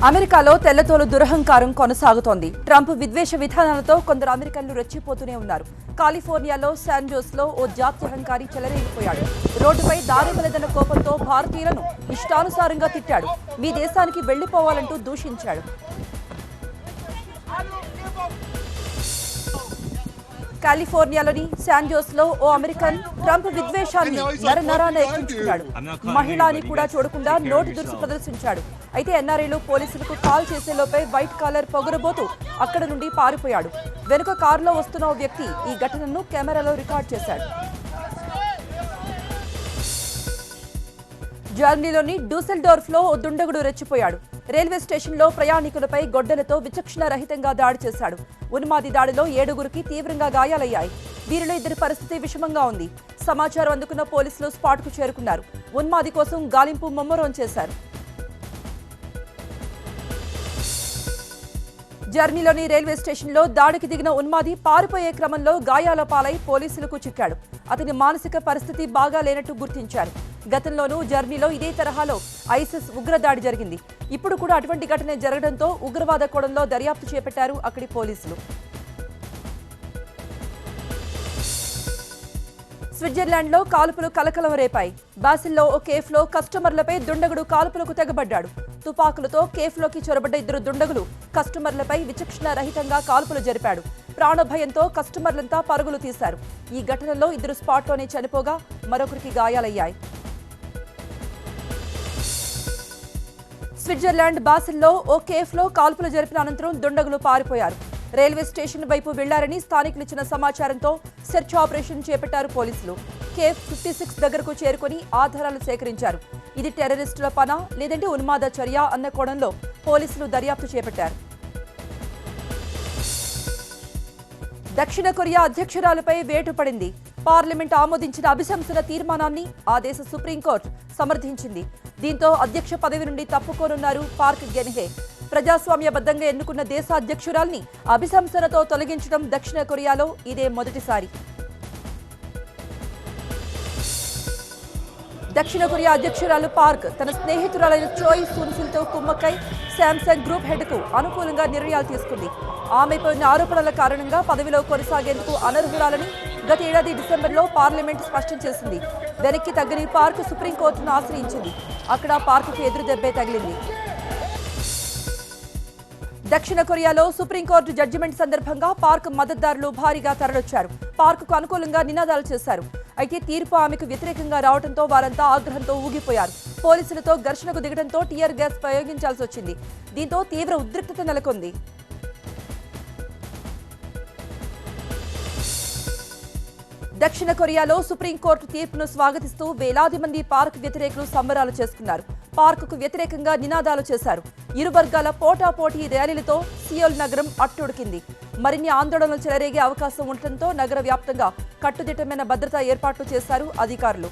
అమెరికాలో తెల్లతోలు దురహంకారం కొనసాగుతోంది. ట్రంప్ విద్వేష విధానాలతో కొందరు అమెరికన్లు రెచ్చిపోతూనే ఉన్నారు. కాలిఫోర్నియాలో శాన్ జోస్లో ఓ జాత్యహంకారి చెలరేగిపోయాడు. రోడ్డుపై దారిమలేదన్న కోపంతో భారతీయులను ఇష్టానుసారంగా తిట్టాడు. మీ దేశానికి వెళ్లిపోవాలంటూ దూషించాడు. కాలిఫోర్నియాలోని శాన్ జోస్లో ఓ అమెరికన్ ట్రంప్ విద్వేషాన్ని నరనరాన ఎక్కించుకున్నాడు. మహిళని కూడా చూడకుండా నోటి దురుసు ప్రదర్శించాడు. అయితే ఎన్ఆర్ఐలు పోలీసులకు కాల్ చేసేలోపే వైట్ కాలర్ పొగరబోతూ అక్కడ నుండి పారిపోయాడు. వెనుక కారులో వస్తున్న ఓ వ్యక్తి ఈ ఘటనను కెమెరాలో రికార్డ్ చేశాడు. జర్మనీలోని డూసెల్డోర్ఫ్ లో ఓ దుండగుడు రెచ్చిపోయాడు. రైల్వే స్టేషన్లో ప్రయాణికులపై గొడ్డలతో విచక్షణ రహితంగా దాడి చేశాడు. ఉన్మాది దాడిలో 7గురికి తీవ్రంగా గాయాలయ్యాయి. వీరిలో 2 పరిస్థితి విషమంగా ఉంది. సమాచారం అందుకున్న పోలీసులు స్పాట్కు చేరుకున్నారు. ఉన్మాది కోసం గాలింపు ముమ్మరం చేశారు. జర్మనీలోని రైల్వే స్టేషన్లో దాడికి దిగిన ఉన్మాది పారిపోయే క్రమంలో గాయాల పాలై పోలీసులకు చిక్కాడు. అతని మానసిక పరిస్థితి బాగా లేనట్టు గుర్తించారు. గతంలోనూ జర్మనీలో ఇదే తరహాలో ఐసిస్ ఉగ్రదాడి జరిగింది. ఇప్పుడు కూడా అటువంటి ఘటన జరగడంతో ఉగ్రవాద కోణంలో దర్యాప్తు చేపట్టారు అక్కడి పోలీసులు. స్విట్జర్లాండ్లో కాల్పులు కలకలం రేపాయి. బాసిల్లో ఓ కేఫ్లో కస్టమర్లపై దుండగుడు కాల్పులకు తెగబడ్డాడు. తుపాకులతో కేఫ్లోకి చొరబడ్డ 2 దుండగులు కస్టమర్లపై విచక్షణ రహితంగా కాల్పులు జరిపాడు. ప్రాణభయంతో కస్టమర్లంతా పరుగులు తీశారు. ఈ ఘటనలో 2 స్పాట్లోనే చనిపోగా మరొకరికి గాయాలయ్యాయి. స్విట్జర్లాండ్ బాసిల్లో ఓ కేఫ్లో కాల్పులు జరిపిన అనంతరం దుండగులు పారిపోయారు. రైల్వే స్టేషన్ వైపు వెళ్లారని స్థానికులు ఇచ్చిన సమాచారంతో సెర్చ్ ఆపరేషన్ చేపట్టారు పోలీసులు. కేఫ్ 56 దగ్గరకు చేరుకుని ఆధారాలు సేకరించారు. ఇది టెర్రరిస్టుల పనా లేదంటే ఉన్మాద చర్య అన్న కోణంలో పోలీసులు దర్యాప్తు చేపట్టారు. దక్షిణ కొరియా అధ్యక్షురాలుపై వేటు పడింది. పార్లమెంట్ ఆమోదించిన అభిశంసన తీర్మానాన్ని ఆ దేశ సుప్రీంకోర్టు సమర్థించింది. దీంతో అధ్యక్ష పదవి నుండి తప్పుకోనున్నారు పార్క్ గెన్హే. ప్రజాస్వామ్యబద్ధంగా ఎన్నుకున్న దేశ అధ్యక్షురాల్ని అభిశంసనతో తొలగించడం దక్షిణ కొరియాలో ఇదే మొదటిసారి. దక్షిణ కొరియా అధ్యక్షురాలు పార్క్ తన స్నేహితురాలైన చోయ్ సూన్సిల్తో కుమ్మక్కై శాంసంగ్ గ్రూప్ హెడ్కు అనుకూలంగా నిర్ణయాలు తీసుకుంది. ఆమెపై ఉన్న ఆరోపణల కారణంగా పదవిలో కొనసాగేందుకు అనర్హురాలని గత ఏడాది డిసెంబర్లో పార్లమెంట్ స్పష్టం చేసింది. వెనక్కి తగ్గని పార్క్ సుప్రీంకోర్టును ఆశ్రయించింది. అక్కడ పార్కుకు ఎదురుదెబ్బే తగిలింది. దక్షిణ కొరియాలో సుప్రీంకోర్టు జడ్జిమెంట్ సందర్భంగా పార్క్ మద్దతుదారులు భారీగా తరలొచ్చారు. పార్కుకు అనుకూలంగా నినాదాలు చేశారు. అయితే తీర్పు ఆమెకు వ్యతిరేకంగా రావడంతో వారంతా ఆగ్రహంతో ఊగిపోయారు. పోలీసులతో ఘర్షణకు దిగడంతో టియర్ గ్యాస్ ప్రయోగించాల్సి వచ్చింది. దీంతో తీవ్ర ఉద్రిక్తత నెలకొంది. దక్షిణ కొరియాలో సుప్రీంకోర్టు తీర్పును స్వాగతిస్తూ వేలాది మంది పార్క్ వ్యతిరేకులు సంబరాలు చేసుకున్నారు. పార్కుకు వ్యతిరేకంగా నినాదాలు చేశారు. ఇరు వర్గాల పోటాపోటీ ర్యాలీలతో సియోల్ నగరం అట్టుడికింది. మరిన్ని ఆందోళనలు చెలరేగే అవకాశం ఉండటంతో నగర వ్యాప్తంగా కట్టుదిట్టమైన భద్రతా ఏర్పాట్లు చేశారు అధికారులు.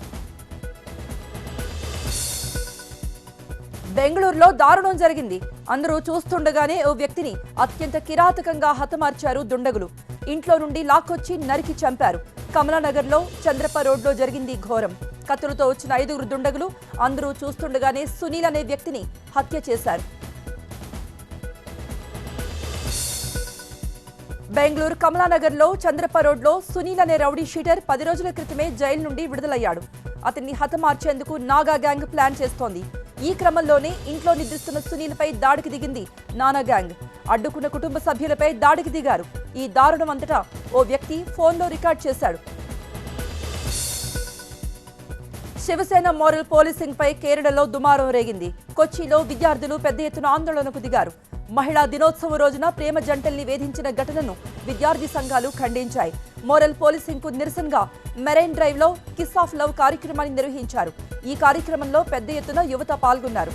బెంగళూరులో దారుణం జరిగింది. అందరూ చూస్తుండగానే ఓ వ్యక్తిని అత్యంత కిరాతకంగా హతమార్చారు దుండగులు. ఇంట్లో నుండి లాక్కొచ్చి నరికి చంపారు. కమలానగర్లో చంద్రప్ప రోడ్లో జరిగింది ఘోరం. కత్తులతో వచ్చిన 5గురు దుండగులు అందరూ చూస్తుండగానే సునీల్ అనే వ్యక్తిని హత్య చేశారు. బెంగళూరు కమలానగర్లో చంద్రప్ప రోడ్లో సునీల్ అనే రౌడీ షీటర్ 10 రోజుల క్రితమే జైలు నుండి విడుదలయ్యాడు. అతన్ని హతమార్చేందుకు నాగా గ్యాంగ్ ప్లాన్ చేస్తోంది. ఈ క్రమంలోనే ఇంట్లో నిద్రిస్తున్న సునీల్పై దాడికి దిగింది నానా గ్యాంగ్. అడ్డుకున్న కుటుంబ సభ్యులపై దాడికి దిగారు. ఈ దారుణం అంతటా ఓ వ్యక్తి ఫోన్లో రికార్డ్ చేశాడు. శివసేన మోరల్ పోలీసింగ్ పై కేరళలో దుమారం రేగింది. కొచ్చిలో విద్యార్థులు పెద్ద ఎత్తున ఆందోళనకు దిగారు. మహిళా దినోత్సవం రోజున ప్రేమ జంటల్ని వేధించిన ఘటనను విద్యార్థి సంఘాలు ఖండించాయి. మోరల్ పోలీసింగ్ కు నిరసనగా మెరైన్ డ్రైవ్ లో కిస్ ఆఫ్ లవ్ కార్యక్రమాన్ని నిర్వహించారు. ఈ కార్యక్రమంలో పెద్ద ఎత్తున యువత పాల్గొన్నారు.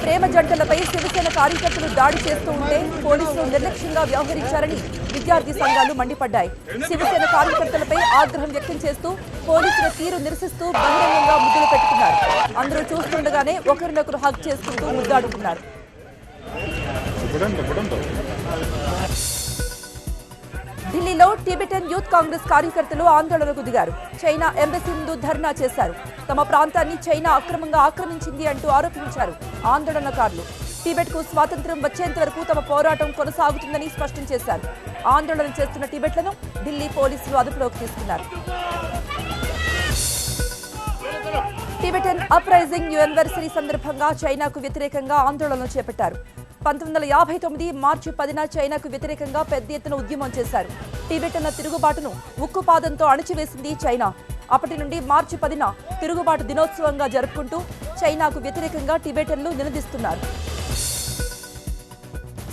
ప్రేమ జంటలపై శివసేన కార్యకర్తలు దాడి చేస్తూ ఉంటే పోలీసులు నిర్లక్ష్యంగా వ్యవహరించారని విద్యార్థి సంఘాలు మండిపడ్డాయి. శివసేన కార్యకర్తలపై ఆగ్రహం వ్యక్తం చేస్తూ పోలీసుల తీరు నిరసిస్తూ బహిరంగంగా ముద్దులు పెట్టుకున్నారు. అందరూ చూస్తుండగానే ఒకరినొకరు హగ్ చేసుకుంటూ ముద్దాడుకున్నారు. ఢిల్లీలో టిబెటన్ యూత్ కాంగ్రెస్ కార్యకర్తలు ఆందోళనకు దిగారు. చైనా ఎంబసీ ముందు ధర్నా చేశారు. తమ ప్రాంతాన్ని చైనా అక్రమంగా ఆక్రమించింది అంటూ ఆరోపించారు ఆందోళనకారులు. టిబెట్ కు స్వాతంత్ర్యం వచ్చేంత వరకు తమ పోరాటం కొనసాగుతుందని స్పష్టం చేశారు. ఆందోళన చేస్తున్న టిబెట్లను ఢిల్లీ పోలీసులు అదుపులోకి తీసుకున్నారు. టిబెటన్ అప్రైజింగ్ యూనివర్సిటీ సందర్భంగా చైనాకు వ్యతిరేకంగా ఆందోళనలు చేపట్టారు. 1959 మార్చి 10న చైనాకు వ్యతిరేకంగా పెద్ద ఎత్తున ఉద్యమం చేశారు. టిబెటన్ల తిరుగుబాటును ఉక్కుపాదంతో అణచివేసింది చైనా. అప్పటి నుండి మార్చి 10న తిరుగుబాటు దినోత్సవంగా జరుపుకుంటూ చైనాకు వ్యతిరేకంగా టిబెటన్లు నినదిస్తున్నారు.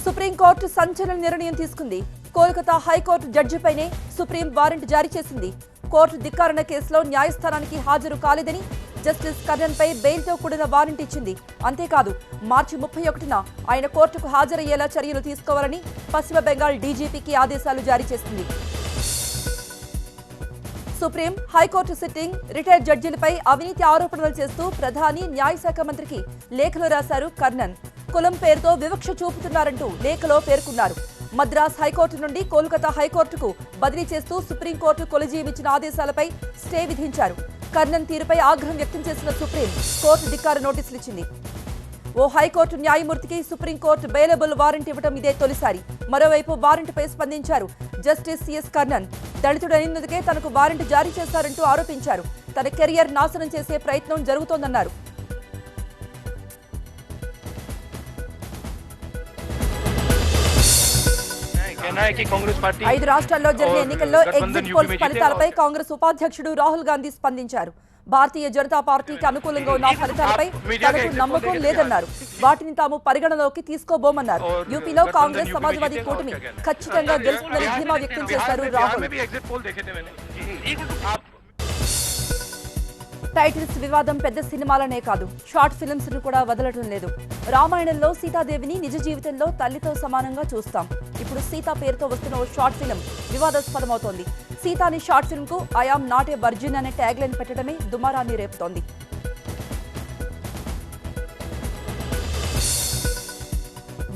సుప్రీంకోర్టు సంచలన నిర్ణయం తీసుకుంది. కోల్కతా హైకోర్టు జడ్జిపైనే సుప్రీం వారెంట్ జారీ చేసింది. కోర్టు ధిక్కారణ కేసులో న్యాయస్థానానికి హాజరు కాలేదని జస్టిస్ కర్ణన్ పై బెయిల్తో కూడిన వారెంట్ ఇచ్చింది. అంతేకాదు మార్చి 31న ఆయన కోర్టుకు హాజరయ్యేలా చర్యలు తీసుకోవాలని పశ్చిమ బెంగాల్ డీజీపీకి ఆదేశాలు జారీ చేసింది. సుప్రీం హైకోర్టు సిట్టింగ్ రిటైర్డ్ జడ్జీలపై అవినీతి ఆరోపణలు చేస్తూ ప్రధాని న్యాయశాఖ మంత్రికి లేఖలు రాశారు కర్ణన్. కులం పేరుతో వివక్ష చూపుతున్నారంటూ లేఖలో పేర్కొన్నారు. మద్రాస్ హైకోర్టు నుండి కోల్కతా హైకోర్టుకు బదిలీ చేస్తూ సుప్రీంకోర్టు కొలిజియం ఇచ్చిన ఆదేశాలపై స్టే విధించారు. కర్ణన్ తీరుపై ఆగ్రహం వ్యక్తం చేసిన సుప్రీం కోర్టు ధిక్కార నోటీసులు ఇచ్చింది. ఓ హైకోర్టు న్యాయమూర్తికి సుప్రీంకోర్టు బెయిలబుల్ వారెంట్ ఇవ్వడం ఇదే తొలిసారి. మరోవైపు వారెంట్పై స్పందించారు జస్టిస్ సిఎస్ కర్ణన్. దళితుడైనందుకే తనకు వారెంట్ జారీ చేశారంటూ ఆరోపించారు. తన కెరియర్ నాశనం చేసే ప్రయత్నం జరుగుతోందన్నారు. ఐదు రాష్ట్రాల్లో జరిగిన ఎన్నికల్లో ఎగ్జిట్ పోల్స్ ఫలితాలపై కాంగ్రెస్ ఉపాధ్యక్షుడు రాహుల్ గాంధీ స్పందించారు. భారతీయ జనతా పార్టీకి అనుకూలంగా ఉన్న ఫలితాలపై తనకు నమ్మకం లేదన్నారు. వాటిని తాము పరిగణలోకి తీసుకోబోమన్నారు. యూపీలో కాంగ్రెస్ సమాజ్వాదీ కూటమి ఖచ్చితంగా గెలుస్తుందని ధీమా వ్యక్తం చేశారు రాహుల్. టైటిల్స్ వివాదం పెద్ద సినిమాలనే కాదు, షార్ట్ ఫిల్మ్స్ ను కూడా వదలటం లేదు. రామాయణంలో సీతాదేవిని నిజ జీవితంలో తల్లితో సమానంగా చూస్తాం. ఇప్పుడు సీత పేరుతో వస్తున్న ఓ షార్ట్ ఫిల్మ్ వివాదాస్పదమవుతోంది. సీతాని షార్ట్ ఫిల్మ్ కు I am not a virgin అనే ట్యాగ్ లైన్ పెట్టడమే దుమారాన్ని రేపుతోంది.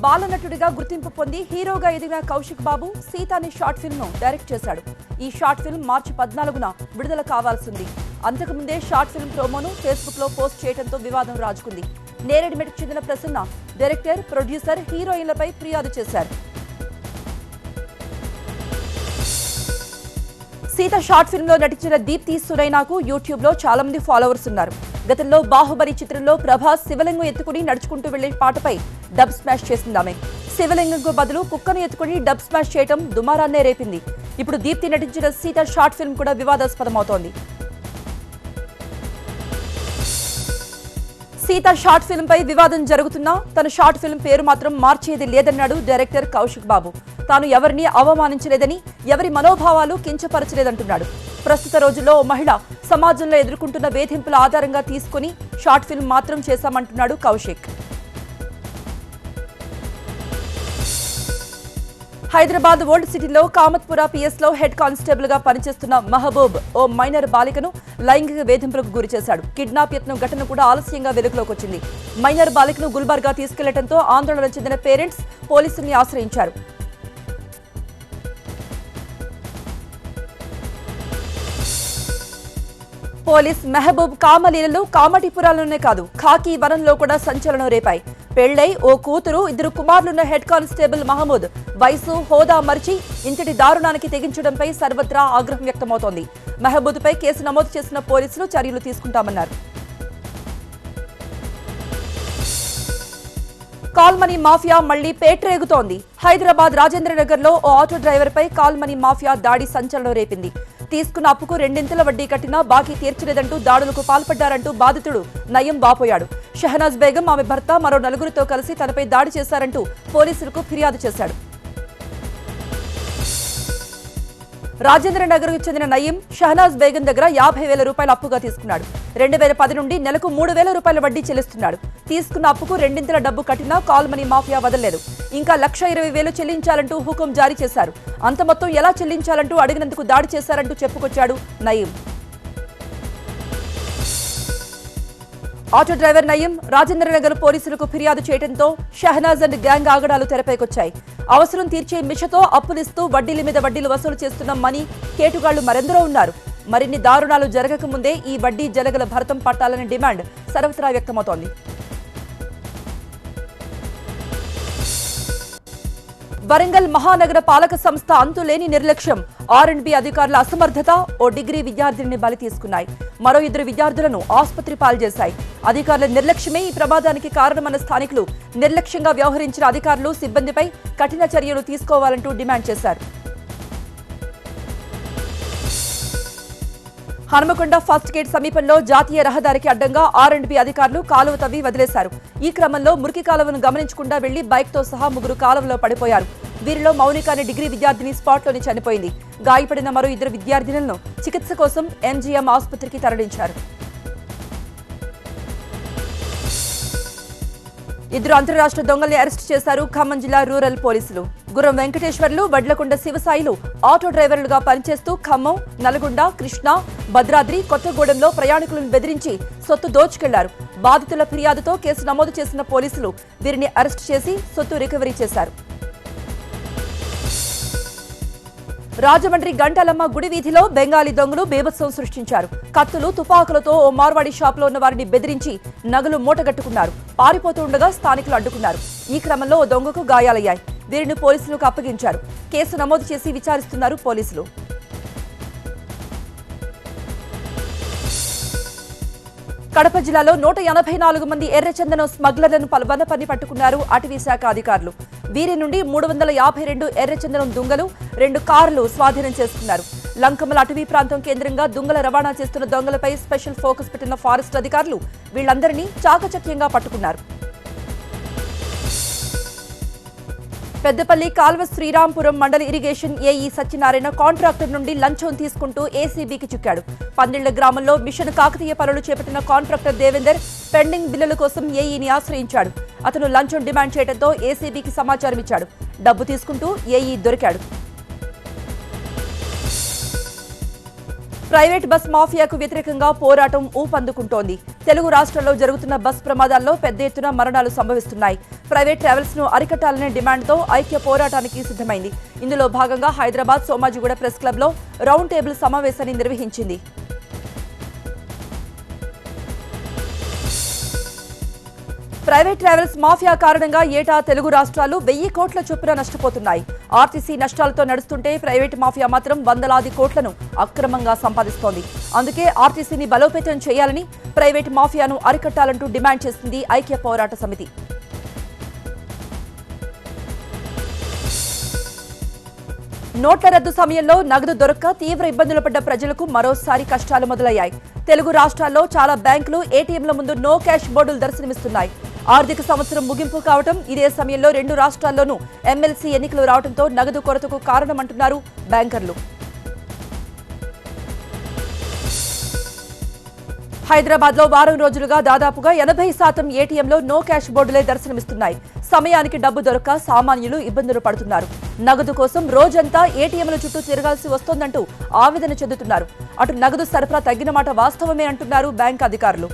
బాలనటుడిగా గుర్తింపు పొంది హీరోగా ఎదిగిన కౌశిక్ బాబు సీతాని షార్ట్ ఫిల్మ్ ను డైరెక్ట్ చేశాడు. ఈ షార్ట్ ఫిల్మ్ మార్చి 14న విడుదల కావాల్సింది. అంతకుముందే షార్ట్ ఫిల్మ్ ప్రోమోను ఫేస్బుక్ లో పోస్ట్ చేయడంతో వివాదం రాజుకుంది. నేరేడ్మెట్కు చెందిన ప్రసన్న డైరెక్టర్, ప్రొడ్యూసర్, హీరోయిన్లపై ఫిర్యాదు చేశారు. సీత షార్ట్ ఫిల్మ్ లో నటించిన దీప్తి సురైనాకు యూట్యూబ్ లో చాలా మంది ఫాలోవర్స్ ఉన్నారు. గతంలో బాహుబలి చిత్రంలో ప్రభాస్ శివలింగం ఎత్తుకుని నడుచుకుంటూ వెళ్లే పాటపై డబ్ స్మాష్ చేసిందామె. శివలింగంకు బదులు కుక్కను ఎత్తుకుని డబ్ స్మాష్ చేయడం దుమారాన్నే రేపింది. ఇప్పుడు దీప్తి నటించిన సీత షార్ట్ ఫిల్మ్ కూడా వివాదాస్పదమవుతోంది. సీత షార్ట్ ఫిల్మ్ పై వివాదం జరుగుతున్నా తన షార్ట్ ఫిల్మ్ పేరు మాత్రం మార్చేది లేదన్నాడు డైరెక్టర్ కౌశిక్ బాబు. తాను ఎవరిని అవమానించలేదని, ఎవరి మనోభావాలు కించపరచలేదంటున్నాడు. ప్రస్తుత రోజుల్లో మహిళ సమాజంలో ఎదుర్కొంటున్న వేధింపుల ఆధారంగా తీసుకుని షార్ట్ ఫిల్మ్ మాత్రం చేశామంటున్నాడు కౌశిక్. హైదరాబాద్ ఓల్డ్ సిటీలో కామత్పుర పిఎస్ లో హెడ్ కానిస్టేబుల్ గా పనిచేస్తున్న మహబూబ్ ఓ మైనర్ బాలికను లైంగిక వేధింపులకు గురి చేశాడు. కిడ్నాప్ యత్నం ఘటన కూడా ఆలస్యంగా వెలుగులోకి వచ్చింది. మైనర్ బాలికను గుల్బర్గా తీసుకెళ్లడంతో ఆందోళన చెందిన పేరెంట్స్ పోలీసుల్ని ఆశ్రయించారు. పోలీస్ మెహబూబ్ కామలీలలు కామటిపురాల్లోనే కాదు, ఖాకీ వనంలో కూడా సంచలనం రేపాయి. పెళ్లై ఓ కూతురు, 2 కుమారులున్న హెడ్ కానిస్టేబుల్ మహమూద్ వయసు, హోదా మరిచి ఇంతటి దారుణానికి తెగించడంపై సర్వత్రా ఆగ్రహం వ్యక్తమవుతోంది. మెహబూద్పై కేసు నమోదు చేసిన పోలీసులు చర్యలు తీసుకుంటామన్నారు. కాల్మనీ మాఫియా మళ్లీ పేట్రేగుతోంది. హైదరాబాద్ రాజేంద్రనగర్ లో ఓ ఆటో డ్రైవర్ పై కాల్మనీ మాఫియా దాడి సంచలనం రేపింది. తీసుకున్న అప్పుకు 2 వడ్డీ కట్టినా బాకీ తీర్చలేదంటూ దాడులకు పాల్పడ్డారంటూ బాధితుడు నయం వాపోయాడు. షహనాజ్ బేగం, ఆమె భర్త మరో 4గురితో కలిసి తనపై దాడి చేశారంటూ పోలీసులకు ఫిర్యాదు చేశాడు. రాజేంద్రనగర్కు చెందిన నయీం షహనాజ్ బేగం దగ్గర 50,000 రూపాయల అప్పుగా తీసుకున్నాడు. 2010 నుండి నెలకు 3,000 రూపాయల వడ్డీ చెల్లిస్తున్నాడు. తీసుకున్న అప్పుకు 2 డబ్బు కట్టినా కాల్మనీ మాఫియా వదలలేదు. ఇంకా 1,20,000 చెల్లించాలంటూ హుకుం జారీ చేశారు. అంత మొత్తం ఎలా చెల్లించాలంటూ అడిగినందుకు దాడి చేశారంటూ చెప్పుకొచ్చాడు నయీం. ఆటో డ్రైవర్ నయం రాజేంద్రనగర్ పోలీసులకు ఫిర్యాదు చేయడంతో షహనాజ్ అండ్ గ్యాంగ్ ఆగడాలు తెరపైకొచ్చాయి. అవసరం తీర్చే మిషతో అప్పులిస్తూ వడ్డీల మీద వడ్డీలు వసూలు చేస్తున్న మనీ కేటుగాళ్లు మరెందరో ఉన్నారు. మరిన్ని దారుణాలు జరగకముందే ఈ వడ్డీ జలగల భరతం పట్టాలని డిమాండ్ సర్వత్రా వ్యక్తమవుతోంది. వరంగల్ మహానగర పాలక సంస్థ అంతులేని నిర్లక్ష్యం, R&B అధికారుల అసమర్థత ఓ డిగ్రీ విద్యార్థిని బలి తీసుకున్నాయి. మరో 2 విద్యార్థులను ఆసుపత్రి పాల్చేశాయి. అధికారుల నిర్లక్ష్యమే ఈ ప్రమాదానికి కారణమన్న స్థానికులు నిర్లక్ష్యంగా వ్యవహరించిన అధికారులు సిబ్బందిపై కఠిన చర్యలు తీసుకోవాలంటూ డిమాండ్ చేశారు. హనుమకొండ ఫస్ట్ గేట్ సమీపంలో జాతీయ రహదారికి అడ్డంగా R&B అధికారులు కాలువ తవ్వి వదిలేశారు. ఈ క్రమంలో మురికి కాలువను గమనించకుండా వెళ్లి బైక్తో సహా 3 కాలువలో పడిపోయారు. వీరిలో మౌనిక అనే డిగ్రీ విద్యార్థిని స్పాట్లోనే చనిపోయింది. గాయపడిన మరో 2 విద్యార్థినులను చికిత్స కోసం MGM ఆసుపత్రికి తరలించారు. 2 అంతర్రాష్ట్ర దొంగల్ని అరెస్టు చేశారు ఖమ్మం జిల్లా రూరల్ పోలీసులు. గుర్రం వెంకటేశ్వర్లు, వడ్లకొండ శివసాయిలు ఆటో డ్రైవర్లుగా పనిచేస్తూ ఖమ్మం, నల్గొండ, కృష్ణా, భద్రాద్రి, కొత్తగూడెంలో ప్రయాణికులను బెదిరించి సొత్తు దోచుకెళ్లారు. బాధితుల ఫిర్యాదుతో కేసు నమోదు చేసిన పోలీసులు వీరిని అరెస్టు చేసి సొత్తు రికవరీ చేశారు. రాజమండ్రి గంటలమ్మ గుడి వీధిలో బెంగాలీ దొంగలు బీభత్సం సృష్టించారు. కత్తులు, తుపాకులతో ఓ మార్వాడి షాపులో ఉన్న వారిని బెదిరించి నగలు మూటగట్టుకున్నారు. పారిపోతూ ఉండగా స్థానికులు అడ్డుకున్నారు. ఈ క్రమంలో ఓ దొంగకు గాయాలయ్యాయి. వీరిని పోలీసులకు అప్పగించారు. కేసు నమోదు చేసి విచారిస్తున్నారు పోలీసులు. కడప జిల్లాలో 184 మంది ఎర్రచందనం స్మగ్లర్లను వనపని పట్టుకున్నారు అటవీ శాఖ అధికారులు. వీరి నుండి 352 ఎర్రచందనం దుంగలు, 2 కార్లు స్వాధీనం చేసుకున్నారు. లంకమల అటవీ ప్రాంతం కేంద్రంగా దుంగల రవాణా చేస్తున్న దొంగలపై స్పెషల్ ఫోకస్ పెట్టిన ఫారెస్ట్ అధికారులు వీళ్లందరినీ చాకచక్యంగా పట్టుకున్నారు. పెద్దపల్లి కాల్వ శ్రీరాంపురం మండల ఇరిగేషన్ ఏఈ సత్యనారాయణ కాంట్రాక్టర్ నుండి లంచం తీసుకుంటూ ఏసీబీకి చిక్కాడు. 12 గ్రామంలో మిషన్ కాకతీయ పనులు చేపట్టిన కాంట్రాక్టర్ దేవేందర్ పెండింగ్ బిల్లుల కోసం ఏఈని ఆశ్రయించాడు. అతను లంచం డిమాండ్ చేయడంతో ఏసీబీకి సమాచారం ఇచ్చాడు. డబ్బు తీసుకుంటూ ఏఈ దొరికాడు. ప్రైవేట్ బస్ మాఫియాకు వ్యతిరేకంగా పోరాటం ఊపందుకుంటోంది. తెలుగు రాష్ట్రాల్లో జరుగుతున్న బస్ ప్రమాదాల్లో పెద్ద ఎత్తున మరణాలు సంభవిస్తున్నాయి. ప్రైవేట్ ట్రావెల్స్ ను అరికట్టాలనే డిమాండ్తో ఐక్య పోరాటానికి సిద్ధమైంది. ఇందులో భాగంగా హైదరాబాద్ సోమాజిగూడ ప్రెస్ క్లబ్ లో రౌండ్ టేబుల్ సమావేశాన్ని నిర్వహించింది. ప్రైవేట్ ట్రావెల్స్ మాఫియా కారణంగా ఏటా తెలుగు రాష్ట్రాలు 1000 కోట్ల చొప్పున నష్టపోతున్నాయి. ఆర్టీసీ నష్టాలతో నడుస్తుంటే ప్రైవేట్ మాఫియా మాత్రం వందలాది కోట్లను అక్రమంగా సంపాదిస్తోంది. అందుకే ఆర్టీసీని బలోపేతం చేయాలని, ప్రైవేట్ మాఫియాను అరికట్టాలంటూ డిమాండ్ చేసింది ఐక్య పోరాట సమితి. నోట్ల రద్దు సమయంలో నగదు దొరక్క తీవ్ర ఇబ్బందులు పడ్డ ప్రజలకు మరోసారి కష్టాలు మొదలయ్యాయి. తెలుగు రాష్ట్రాల్లో చాలా బ్యాంకులు ఏటీఎంల ముందు నో క్యాష్ బోర్డులు దర్శనమిస్తున్నాయి. ఆర్థిక సంవత్సరం ముగింపు కావటం, ఇదే సమయంలో 2 రాష్ట్రాల్లోనూ ఎమ్మెల్సీ ఎన్నికలు రావడంతో నగదు కొరతకు కారణమంటున్నారు బ్యాంకర్లు. హైదరాబాద్ లో వారం రోజులుగా దాదాపుగా 80% ఏటీఎంలో నో క్యాష్ బోర్డులే దర్శనమిస్తున్నాయి. సమయానికి డబ్బు దొరక్క సామాన్యులు ఇబ్బందులు పడుతున్నారు. నగదు కోసం రోజంతా ఏటీఎంల చుట్టూ తిరగాల్సి వస్తోందంటూ ఆవేదన చెందుతున్నారు. అటు నగదు సరఫరా తగ్గిన మాట వాస్తవమే అంటున్నారు బ్యాంక్ అధికారులు.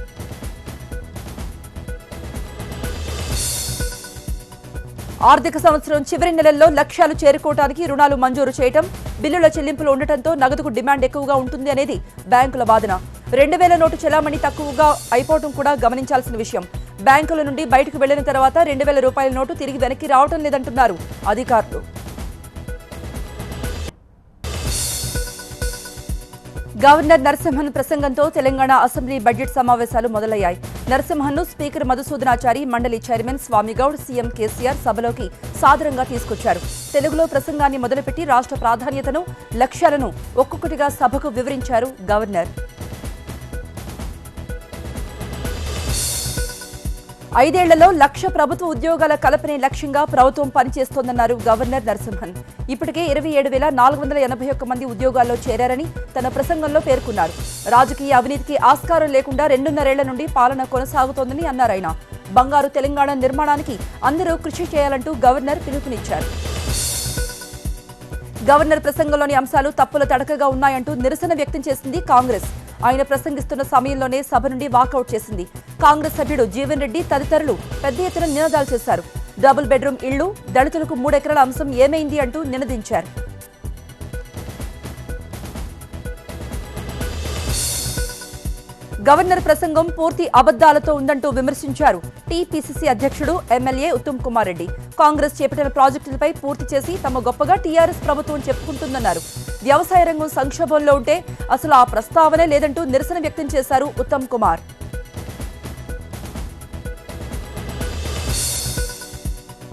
ఆర్థిక సంవత్సరం చివరి నెలల్లో లక్ష్యాలు చేరుకోవడానికి రుణాలు మంజూరు చేయడం, బిల్లుల చెల్లింపులు ఉండటంతో నగదుకు డిమాండ్ ఎక్కువగా ఉంటుంది అనేది బ్యాంకుల వాదన. 2000 నోటు చెలామణి తక్కువగా అయిపోవడం కూడా గమనించాల్సిన విషయం. బ్యాంకుల నుండి బయటకు వెళ్లిన తర్వాత 2000 రూపాయల నోటు తిరిగి వెనక్కి రావడం లేదంటున్నారు అధికారులు. గవర్నర్ నరసింహన్ ప్రసంగంతో తెలంగాణ అసెంబ్లీ బడ్జెట్ సమావేశాలు మొదలయ్యాయి. నరసింహన్ను స్పీకర్ మధుసూదనాచారి, మండలి చైర్మన్ స్వామిగౌడ్, సీఎం కేసీఆర్ సభలోకి సాదరంగా తీసుకొచ్చారు. తెలుగులో ప్రసంగాన్ని మొదలుపెట్టి రాష్ట్ర ప్రాధాన్యతను, లక్ష్యాలను ఒక్కొక్కటిగా సభకు వివరించారు గవర్నర్. 5 ఏళ్లలో 1,00,000 ప్రభుత్వ ఉద్యోగాల కల్పనే లక్ష్యంగా ప్రభుత్వం పనిచేస్తోందన్నారు గవర్నర్ నరసింహన్. ఇప్పటికే 27,481 మంది ఉద్యోగాల్లో చేరారని తన ప్రసంగంలో పేర్కొన్నారు. రాజకీయ అవినీతికి ఆస్కారం లేకుండా 2.5 ఏళ్ల నుండి పాలన కొనసాగుతోందని అన్నారాయన. బంగారు తెలంగాణ నిర్మాణానికి అందరూ కృషి చేయాలంటూ గవర్నర్ పిలుపునిచ్చారు. గవర్నర్ ప్రసంగంలోని అంశాలు తప్పుల తడకగా ఉన్నాయంటూ నిరసన వ్యక్తం చేసింది కాంగ్రెస్. ఆయన ప్రసంగిస్తున్న సమయంలోనే సభ నుండి వాకౌట్ చేసింది. కాంగ్రెస్ సభ్యుడు జీవన్ రెడ్డి తదితరులు పెద్ద ఎత్తున నినాదాలు చేశారు. డబుల్ బెడ్రూమ్ ఇళ్లు, దళితులకు 3 ఎకరాల అంశం ఏమైంది అంటూ నినదించారు. గవర్నర్ ప్రసంగం పూర్తి అబద్దాలతో ఉందంటూ విమర్శించారు టీపీసీసీ అధ్యక్షుడు ఎమ్మెల్యే ఉత్తమ్ కుమార్ రెడ్డి. కాంగ్రెస్ చేపట్టిన ప్రాజెక్టులపై పూర్తి చేసి తమ గొప్పగా టీఆర్ఎస్ ప్రభుత్వం చెప్పుకుంటుందన్నారు. వ్యవసాయ రంగం సంక్షోభంలో ఉంటే అసలు ఆ ప్రస్తావనే లేదంటూ నిరసన వ్యక్తం చేశారు ఉత్తమ్ కుమార్.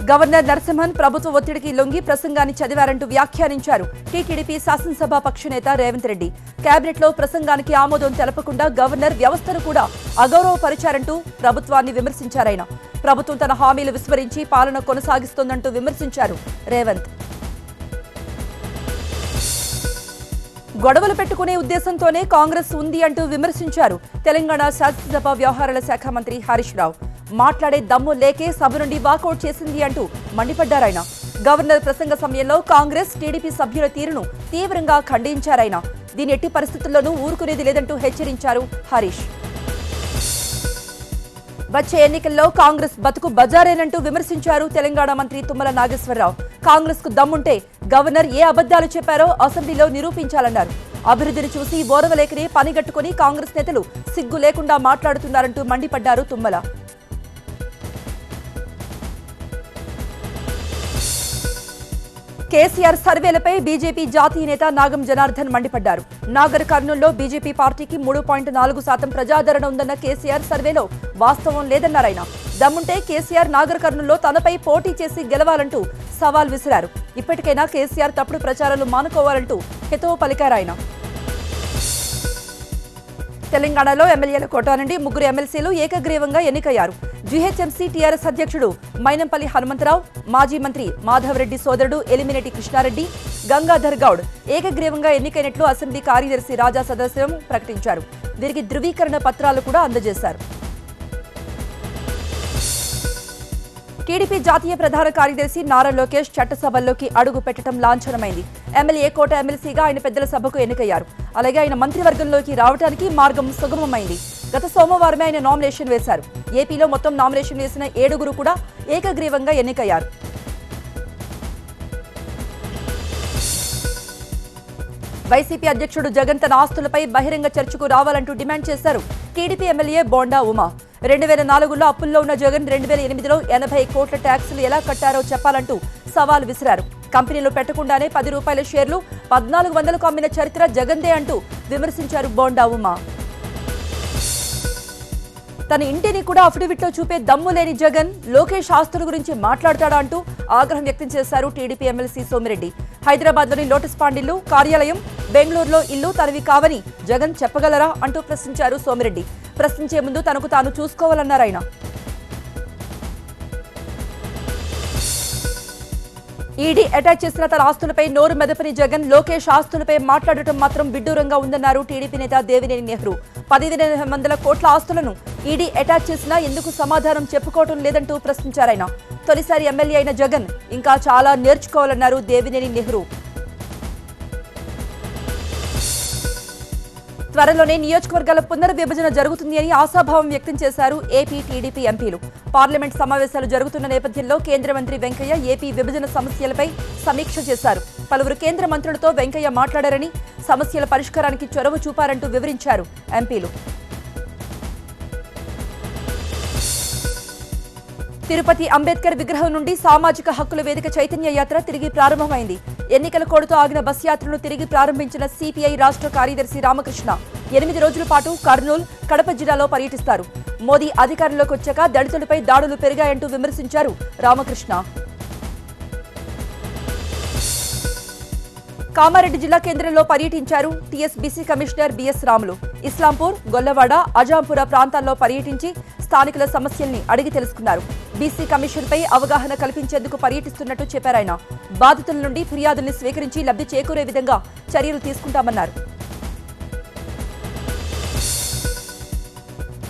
గవర్నర్ నరసింహన్ ప్రభుత్వ ఒత్తిడికి లొంగి ప్రసంగాన్ని చదివారంటూ వ్యాఖ్యానించారు టీటీడీపీ శాసనసభ పక్షనేత రేవంత్ రెడ్డి. కేబినెట్ లో ప్రసంగానికి ఆమోదం తెలపకుండా గవర్నర్ వ్యవస్థను కూడా అగౌరవపరిచారంటూ ప్రభుత్వాన్ని విమర్శించారాయన. ప్రభుత్వం తన హామీలు విస్మరించి పాలన కొనసాగిస్తోందంటూ విమర్శించారు రేవంత్. గొడవలు పెట్టుకునే ఉద్దేశంతోనే కాంగ్రెస్ ఉంది అంటూ విమర్శించారు తెలంగాణ శాసనసభ వ్యవహారాల శాఖ మంత్రి హరీష్ రావు. మాట్లాడే దమ్ము లేకే సభ నుండి వాకౌట్ చేసింది అంటూ మండిపడ్డారాయన. గవర్నర్ ప్రసంగ సమయంలో కాంగ్రెస్ టీడీపీ సభ్యుల తీరును తీవ్రంగా ఖండించారాయన. దీని ఎట్టి పరిస్థితుల్లోనూ ఊరుకునేది లేదంటూ హెచ్చరించారు హరీష్. వచ్చే ఎన్నికల్లో కాంగ్రెస్ బతుకు బజారేనంటూ విమర్శించారు తెలంగాణ మంత్రి తుమ్మల నాగేశ్వరరావు. కాంగ్రెస్ కు దమ్ముంటే గవర్నర్ ఏ అబద్దాలు చెప్పారో అసెంబ్లీలో నిరూపించాలన్నారు. అభివృద్ధిని చూసి ఓర్వలేకనే పనిగట్టుకుని కాంగ్రెస్ నేతలు సిగ్గు లేకుండా మాట్లాడుతున్నారంటూ మండిపడ్డారు తుమ్మల. కేసీఆర్ సర్వేలపై బీజేపీ జాతీయ నేత నాగం జనార్దన్ మండిపడ్డారు. నాగర్ కర్నూల్లో బీజేపీ పార్టీకి 3.4% ప్రజాదరణ ఉందన్న కేసీఆర్ సర్వేలో వాస్తవం లేదన్నారాయన. దమ్ముంటే కేసీఆర్ నాగర్ కర్నూల్లో తనపై పోటీ చేసి గెలవాలంటూ సవాల్ విసిరారు. ఇప్పటికైనా కేసీఆర్ తప్పుడు ప్రచారాలు మానుకోవాలంటూ హితవు పలికారాయన. తెలంగాణలో ఎమ్మెల్యేల కోటా నుండి 3 ఎమ్మెల్సీలు ఏకగ్రీవంగా ఎన్నికయ్యారు. జీహెచ్ఎంసీ టీఆర్ఎస్ అధ్యక్షుడు మైనంపల్లి హనుమంతరావు, మాజీ మంత్రి మాధవరెడ్డి సోదరుడు ఎలిమినేటి కృష్ణారెడ్డి, గంగాధర్ గౌడ్ ఏకగ్రీవంగా ఎన్నికైనట్లు అసెంబ్లీ కార్యదర్శి రాజా సదాశివం ప్రకటించారు. వీరికి ధృవీకరణ పత్రాలు కూడా అందజేశారు. టీడీపీ జాతీయ ప్రధాన కార్యదర్శి నారా లోకేష్ చట్టసభల్లోకి అడుగు పెట్టడం లాంఛనమైంది. ఎమ్మెల్యే కోట ఎమ్మెల్సీగా ఆయన పెద్దల సభకు ఎన్నికయ్యారు. అలాగే ఆయన మంత్రివర్గంలోకి రావడానికి మార్గం సుగమమైంది. గత సోమవారమే ఆయన నామినేషన్ వేశారు. ఏపీలో మొత్తం నామినేషన్ వేసిన 7 కూడా ఏకగ్రీవంగా ఎన్నికయ్యారు. వైసీపీ అధ్యక్షుడు జగన్ తన ఆస్తులపై బహిరంగ చర్చకు రావాలంటూ డిమాండ్ చేశారు టీడీపీ ఎమ్మెల్యే బోండా ఉమా. 2004లో అప్పుల్లో ఉన్న జగన్ 2008లో 80 కోట్ల ట్యాక్సులు ఎలా కట్టారో చెప్పాలంటూ సవాల్ విసిరారు. కంపెనీలో పెట్టకుండానే 10 రూపాయల షేర్లు 1400కు అమ్మిన చరిత్ర జగన్దే అంటూ విమర్శించారు బోండా ఉమా. తన ఇంటిని కూడా అఫిడవిట్లో చూపే దమ్ము లేని జగన్ లోకేష్ ఆస్తుల గురించి మాట్లాడతాడా అంటూ ఆగ్రహం వ్యక్తం చేశారు టీడీపీ ఎమ్మెల్సీ సోమిరెడ్డి. హైదరాబాద్లోని లోటస్ పాండ్ ఇల్లు, కార్యాలయం, బెంగళూరులో ఇల్లు తనవి కావని జగన్ చెప్పగలరా అంటూ ప్రశ్నించారు సోమిరెడ్డి. ప్రశ్నించే ముందు తనకు తాను చూసుకోవాలన్నారు ఆయన. ఈడీ అటాచ్ చేసిన తన ఆస్తులపై నోరు మెదపని జగన్ లోకేష్ ఆస్తులపై మాట్లాడటం మాత్రం విడ్డూరంగా ఉందన్నారు టీడీపీ నేత దేవినేని నెహ్రూ. 15,000 కోట్ల ఆస్తులను ఈడీ అటాచ్ చేసినా ఎందుకు సమాధానం చెప్పుకోవటం లేదంటూ ప్రశ్నించారాయన. తొలిసారి ఎమ్మెల్యే అయిన జగన్ ఇంకా చాలా నేర్చుకోవాలన్నారు దేవినేని నెహ్రూ. త్వరలోనే నియోజకవర్గాల పునర్విభజన జరుగుతుంది అని ఆశాభావం వ్యక్తం చేశారు ఏపీ టీడీపీ ఎంపీలు. పార్లమెంట్ సమావేశాలు జరుగుతున్న నేపథ్యంలో కేంద్ర మంత్రి వెంకయ్య ఏపీ విభజన సమస్యలపై సమీక్ష చేశారు. పలువురు కేంద్ర మంత్రులతో వెంకయ్య మాట్లాడారని, సమస్యల పరిష్కారానికి చొరవ చూపారంటూ వివరించారు ఎంపీలు. తిరుపతి అంబేద్కర్ విగ్రహం నుండి సామాజిక హక్కుల వేదిక చైతన్య యాత్ర తిరిగి ప్రారంభమైంది. ఎన్నికల కోడ్తో ఆగిన బస్ యాత్రను తిరిగి ప్రారంభించిన సిపిఐ రాష్ట్ర కార్యదర్శి రామకృష్ణ 8 రోజుల పాటు కర్నూలు, కడప జిల్లాలో పర్యటిస్తారు. మోదీ అధికారంలోకి వచ్చాక దళితులపై దాడులు పెరిగాయంటూ విమర్శించారు రామకృష్ణ. కామారెడ్డి జిల్లా కేంద్రంలో పర్యటించారు TSBC commissioner BS Ramulu. Islampur, Gollavada, Azampura ప్రాంతాల్లో పర్యటించి స్థానికుల సమస్యల్ని అడిగి తెలుసుకున్నారు. బీసీ కమిషన్పై అవగాహన కల్పించేందుకు పర్యటిస్తున్నట్టు చెప్పారాయన. బాధితుల నుండి ఫిర్యాదుల్ని స్వీకరించి లబ్ధి చేకూరే విధంగా చర్యలు తీసుకుంటామన్నారు.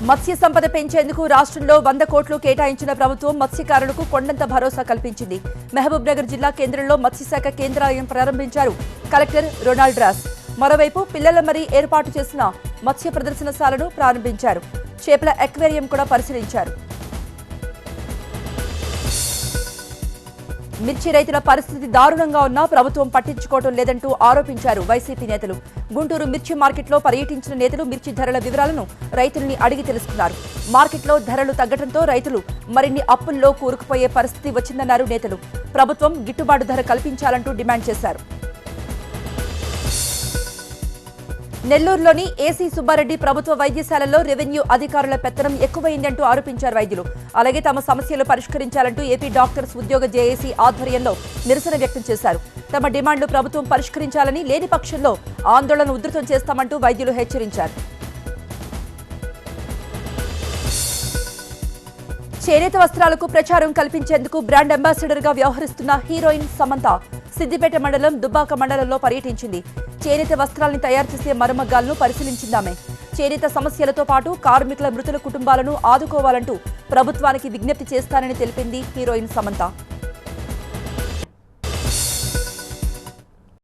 మత్స్య సంపద పెంచేందుకు రాష్ట్రంలో 100 కోట్లు కేటాయించిన ప్రభుత్వం మత్స్యకారులకు కొండంత భరోసా కల్పించింది. మహబూబ్ నగర్ జిల్లా కేంద్రంలో మత్స్యశాఖ కేంద్రాలయం ప్రారంభించారు కలెక్టర్ రొనాల్డ్ రాస్. మరోవైపు పిల్లల మరీ ఏర్పాటు చేసిన మత్స్య ప్రదర్శనశాలను ప్రారంభించారు. చేపల అక్వేరియం కూడా పరిశీలించారు. మిర్చి రైతుల పరిస్థితి దారుణంగా ఉన్నా ప్రభుత్వం పట్టించుకోవడం లేదంటూ ఆరోపించారు వైసీపీ నేతలు. గుంటూరు మిర్చి మార్కెట్లో పర్యటించిన నేతలు మిర్చి ధరల వివరాలను రైతుల్ని అడిగి తెలుసుకున్నారు. మార్కెట్లో ధరలు తగ్గడంతో రైతులు మరిన్ని అప్పుల్లో కూరుకుపోయే పరిస్థితి వచ్చిందన్నారు నేతలు. ప్రభుత్వం గిట్టుబాటు ధర కల్పించాలంటూ డిమాండ్ చేశారు. నెల్లూరులోని ఏసీ సుబ్బారెడ్డి ప్రభుత్వ వైద్యశాలలో రెవెన్యూ అధికారుల పెత్తనం ఎక్కువైందంటూ ఆరోపించారు వైద్యులు. అలాగే తమ సమస్యలు పరిష్కరించాలంటూ ఏపీ డాక్టర్స్ ఉద్యోగ జేఏసీ ఆధ్వర్యంలో నిరసన వ్యక్తం చేశారు. తమ డిమాండ్లు ప్రభుత్వం పరిష్కరించాలని, లేని పక్షంలో ఆందోళన ఉధృతం చేస్తామంటూ వైద్యులు హెచ్చరించారు. చేనేత వస్త్రాలకు ప్రచారం కల్పించేందుకు బ్రాండ్ అంబాసిడర్ గా వ్యవహరిస్తున్న హీరోయిన్ సమంత సిద్దిపేట మండలం దుబ్బాక మండలంలో పర్యటించింది. చేనేత వస్త్రాలను తయారు చేసే మరమగ్గాలను పరిశీలించిందామె. చేనేత సమస్యలతో పాటు కార్మికుల మృతుల కుటుంబాలను ఆదుకోవాలంటూ ప్రభుత్వానికి విజ్ఞప్తి చేస్తానని తెలిపింది హీరోయిన్ సమంత.